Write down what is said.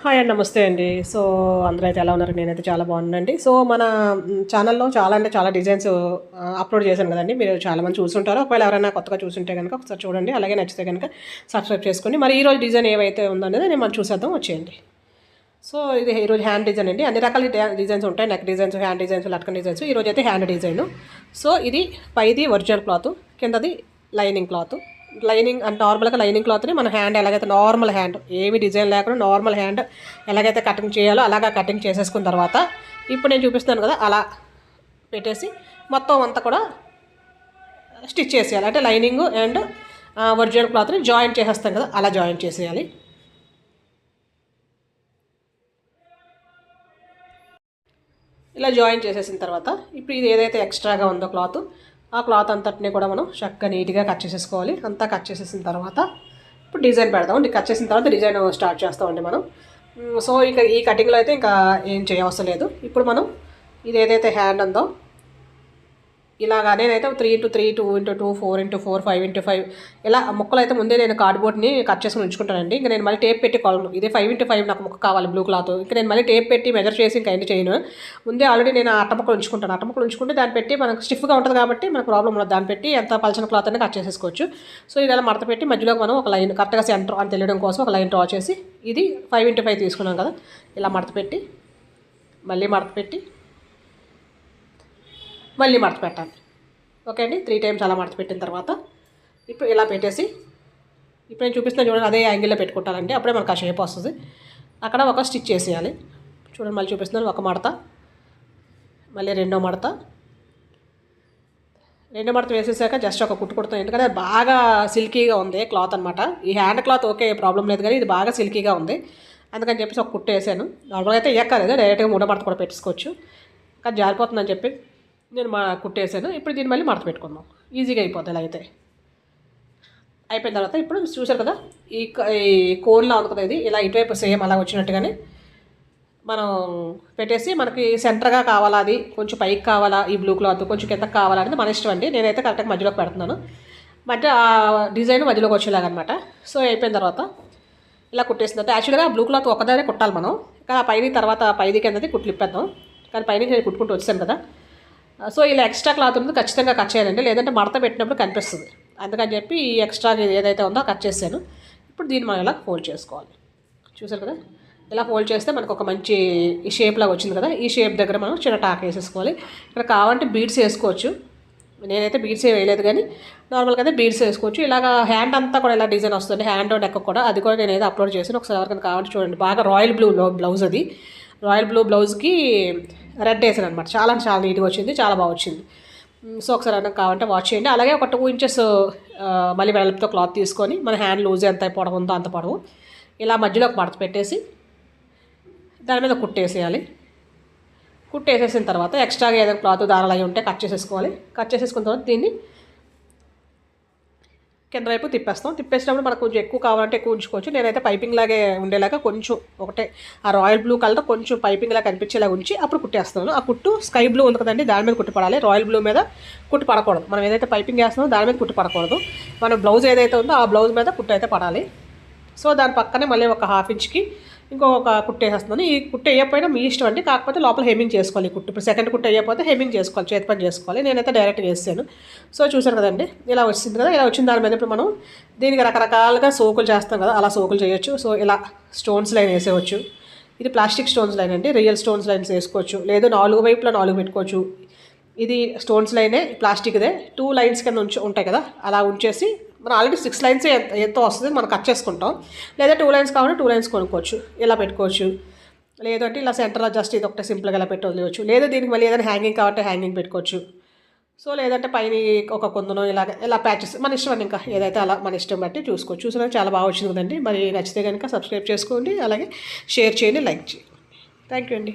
Hi అండి, నమస్తే అండి. సో అందరూ అయితే ఎలా ఉన్నారు? నేనైతే చాలా బాగున్నానండి. సో మన ఛానల్లో చాలా అంటే చాలా డిజైన్స్ అప్లోడ్ చేశాను కదండి. మీరు చాలామంది చూసుంటారు. ఒకవేళ ఎవరైనా కొత్తగా చూసుంటే కనుక ఒకసారి చూడండి. అలాగే నచ్చితే కనుక సబ్స్క్రైబ్ చేసుకోండి. మరి ఈరోజు డిజైన్ ఏవైతే ఉందనేది నేను మనం చూసేద్దాం, వచ్చేయండి. సో ఇది ఈరోజు హ్యాండ్ డిజైన్ అండి. అన్ని రకాల డిజైన్స్ ఉంటాయి. Neck designs, hand designs, latkan designs. ఈరోజు అయితే హ్యాండ్ డిజైన్. సో ఇది పైది ఒరిజినల్ క్లాత్, కిందది లైనింగ్ క్లాత్. లైనింగ్ అంటే నార్మల్గా లైనింగ్ క్లాత్ని మన హ్యాండ్ ఎలాగైతే నార్మల్ హ్యాండ్ ఏమి డిజైన్ లేకుండా నార్మల్ హ్యాండ్ ఎలాగైతే కటింగ్ చేయాలో అలాగా కటింగ్ చేసేసుకున్న తర్వాత ఇప్పుడు నేను చూపిస్తాను కదా, అలా పెట్టేసి మొత్తం అంతా కూడా స్టిచ్ చేసేయాలి. అంటే లైనింగ్ అండ్ ఒరిజినల్ క్లాత్ని జాయింట్ చేసేస్తాం కదా, అలా జాయింట్ చేసేయాలి. ఇలా జాయిన్ చేసేసిన తర్వాత ఇప్పుడు ఇది ఏదైతే ఎక్స్ట్రాగా ఉందో క్లాత్, ఆ క్లాత్ అంతటిని కూడా మనం చక్కగా నీట్గా కట్ చేసేసుకోవాలి. అంతా కట్ చేసేసిన తర్వాత ఇప్పుడు డిజైన్ పెడదాం. కట్ చేసిన తర్వాత డిజైన్ స్టార్ట్ చేస్తామండి మనం. సో ఇంకా ఈ కటింగ్లో అయితే ఇంకా ఏం చేయవసరం లేదు. ఇప్పుడు మనం ఇది ఏదైతే హ్యాండ్ ఉందో ఇలాగా నేనైతే 3x3, 2x2, 4x4, 5x5 ఇలా ముక్కలు అయితే ముందే నేను కార్డ్బోర్డ్ని కట్ చేసుకుని ఉంచుకుంటానండి. ఇంకా నేను మళ్ళీ టేప్ పెట్టి కొలను. ఇదే 5x5 నాకు ముక్క కావాలి బ్లూ క్లాత్. ఇంకా నేను మళ్ళీ టేప్ పెట్టి మెజర్ చేసి ఇంకా ఎన్ని చేయను. ముందే ఆల్రెడీ నేను అట్టముక్కలు ఉంచుకుంటాను. అట్టముక్కలు ఉంచుకుంటే దాన్ని పెట్టి మనకు స్టిఫ్గా ఉంటుంది కాబట్టి మనకు ప్రాబ్లం ఉండదు. దాన్ని పెట్టి ఎంత పలచన క్లాత్ అనేది కట్ చేసేసుకోవచ్చు. సో ఇది ఇలా మడత పెట్టి మధ్యలో మనం ఒక లైన్ కరెక్ట్గా సెంటర్ అని తెలియడం కోసం ఒక లైన్ డ్రా చేసి ఇది 5x5 తీసుకున్నాం కదా, ఇలా మడత పెట్టి మళ్ళీ మడత పెట్టి మళ్ళీ మడత పెట్టాలి. ఓకే అండి, 3 టైమ్స్ అలా మడత పెట్టిన తర్వాత ఇప్పుడు ఇలా పెట్టేసి ఇప్పుడు నేను చూపిస్తున్నా చూడండి, అదే యాంగిల్లో పెట్టుకుంటానండి. అప్పుడే మనకు ఆ షేప్ వస్తుంది. అక్కడ ఒక స్టిచ్ చేసేయాలి. చూడండి, మళ్ళీ చూపిస్తున్నాను. ఒక మడత, మళ్ళీ రెండో మడత వేసేసాక జస్ట్ ఒక కుట్టు కుడతాను. ఎందుకంటే అది బాగా సిల్కీగా ఉంది క్లాత్ అనమాట. ఈ హ్యాండ్ క్లాత్ ఓకే, ప్రాబ్లం లేదు, కానీ ఇది బాగా సిల్కీగా ఉంది. అందుకని చెప్పేసి ఒక కుట్టు వేసాను. నార్మల్గా అయితే ఎక్కలేదు, డైరెక్ట్గా మూడో మడత కూడా పెట్టుకోవచ్చు. కానీ జారిపోతుందని చెప్పి నేను కుట్టేసాను. ఇప్పుడు దీన్ని మళ్ళీ మడత పెట్టుకుందాం. ఈజీగా అయిపోతుంది. ఇలా అయితే అయిపోయిన తర్వాత ఇప్పుడు చూసారు కదా, ఈ కోన్లా ఉంది కదా, ఇది ఇలా ఇటువైపు సేమ్ అలా వచ్చినట్టుగానే మనం పెట్టేసి మనకి సెంటర్గా కావాలా, అది కొంచెం పైకి కావాలా, ఈ బ్లూ క్లాత్ కొంచెం కిందకి కావాలా అనేది మన ఇష్టం అండి. నేనైతే కరెక్ట్గా మధ్యలోకి పెడుతున్నాను. మధ్య ఆ డిజైన్ మధ్యలోకి వచ్చేలాగా అనమాట. సో అయిపోయిన తర్వాత ఇలా కుట్టేసిన తర్వాత యాక్చువల్గా బ్లూ క్లాత్ ఒకదానే కుట్టాలి మనం. కానీ ఆ పైది తర్వాత పైది కిందది కుట్లిప్పేద్దాం. కానీ పైన నేను కుట్టుకుంటూ వచ్చాను కదా. సో ఇలా ఎక్స్ట్రా క్లాత్ ఉంది ఖచ్చితంగా కట్ చేయాలండి, లేదంటే మడత పెట్టినప్పుడు కనిపిస్తుంది. అందుకని చెప్పి ఈ ఎక్స్ట్రా ఏదైతే ఉందో కట్ చేశాను. ఇప్పుడు దీన్ని మనం ఇలా ఫోల్డ్ చేసుకోవాలి. చూసారు కదా, ఇలా ఫోల్డ్ చేస్తే మనకు ఒక మంచి ఈ షేప్ లాగా వచ్చింది కదా. ఈ షేప్ దగ్గర మనం చిన్న టాక్ వేసేసుకోవాలి. ఇక్కడ కావాలంటే బీడ్స్ వేసుకోవచ్చు. నేనైతే బీడ్స్ వేయలేదు, కానీ నార్మల్గా అయితే బీడ్స్ వేసుకోవచ్చు. ఇలాగ హ్యాండ్ అంతా కూడా ఇలా డిజైన్ వస్తుంది, హ్యాండ్ నెక్ కూడా. అది కూడా నేనైతే అప్లోడ్ చేశాను, ఒకసారి ఎవరికైనా కావాలంటే చూడండి. బాగా రాయల్ బ్లూ బ్లౌజ్, అది రాయల్ బ్లూ బ్లౌజ్కి రెడ్ వేసాను అనమాట. చాలా చాలా నీట్గా వచ్చింది, చాలా బాగా వచ్చింది. సో ఒకసారి అన్న కావాలంటే వాచ్ చేయండి. అలాగే ఒక 2 ఇంచెస్ మళ్ళీ వెడల్పుతో క్లాత్ తీసుకొని మన హ్యాండ్ లూజ్ ఎంత పొడవు ఉందో అంత పొడవు ఇలా మధ్యలో ఒక మడత పెట్టేసి దాని మీద కుట్టేసేయాలి. కుట్టేసేసిన తర్వాత ఎక్స్ట్రాగా ఏదైనా క్లాత్ దారాలు అవి ఉంటే కట్ చేసేసుకోవాలి. కట్ చేసేసుకున్న తర్వాత దీన్ని కింద వైపు తిప్పేస్తాం. తిప్పేసినప్పుడు మనకు కొంచెం ఎక్కువ కావాలంటే ఎక్కువ ఉంచుకోవచ్చు. నేనైతే పైపింగ్ లాగే ఉండేలాగా కొంచెం ఒకటే ఆ రాయల్ బ్లూ కలర్ కొంచెం పైపింగ్ లాగా కనిపించేలాగా ఉంచి అప్పుడు కుట్టేస్తాను. ఆ కుట్టు స్కై బ్లూ ఉంది కదండి, దాని మీద కుట్టు పడాలి. రాయల్ బ్లూ మీద కుట్టు పడకూడదు. మనం ఏదైతే పైపింగ్ వేస్తున్నామో దాని మీద కుట్టు పడకూడదు. మన బ్లౌజ్ ఏదైతే ఉందో ఆ బ్లౌజ్ మీద కుట్టు అయితే పడాలి. సో దాని పక్కనే మళ్ళీ ఒక 1/2 ఇంచ్కి ఇంకొక కుట్టు వేసేస్తున్నాను. ఈ కుట్టు వేయకపోయినా మీ ఇష్టం అండి, కాకపోతే లోపల హెమ్మింగ్ చేసుకోవాలి. ఈ కుట్టు ఇప్పుడు సెకండ్ కుట్టు వేయకపోతే హెమ్మింగ్ చేసుకోవాలి, చేతి పని చేసుకోవాలి. నేనైతే డైరెక్ట్గా వేసాను. సో చూసారు కదండి, ఇలా వచ్చింది కదా. ఇలా వచ్చిన దాని మీద ఇప్పుడు మనం దీనికి రకరకాలుగా సోకులు చేస్తాం కదా, అలా సోకులు చేయొచ్చు. సో ఇలా స్టోన్స్ లైన్ వేసేవచ్చు. ఇది ప్లాస్టిక్ స్టోన్స్ లైన్ అండి, రియల్ స్టోన్స్ లైన్స్ వేసుకోవచ్చు. లేదు 4 వైపులా 4 పెట్టుకోవచ్చు. ఇది స్టోన్స్ లైనే, ప్లాస్టిక్దే 2 లైన్స్ కింద ఉంటాయి కదా, అలా ఉంచేసి మనం ఆల్రెడీ 6 లైన్స్ ఎంతో వస్తుంది మనం కట్ చేసుకుంటాం. లేదా 2 లైన్స్ కావాలంటే 2 లైన్స్ కొనుక్కోవచ్చు, ఇలా పెట్టుకోవచ్చు. లేదంటే ఇలా సెంటర్లో జస్ట్ ఇది ఒకటే సింపుల్గా ఇలా పెట్టి వదిలేవచ్చు. లేదా దీనికి మళ్ళీ ఏదైనా హ్యాంగింగ్ కావాలంటే హ్యాంగింగ్ పెట్టుకోవచ్చు. సో లేదంటే పైన ఒక కొందనో ఇలా ప్యాచెస్ మన ఇష్టం అండి, ఇంకా ఏదైతే అలా మన ఇష్టం బట్టి చూసుకోవచ్చు. చూసినా చాలా బాగా వచ్చింది కదండి. మరి నచ్చితే కనుక సబ్స్క్రైబ్ చేసుకోండి, అలాగే షేర్ చేయండి, లైక్ చేయండి. థ్యాంక్ యూ అండి.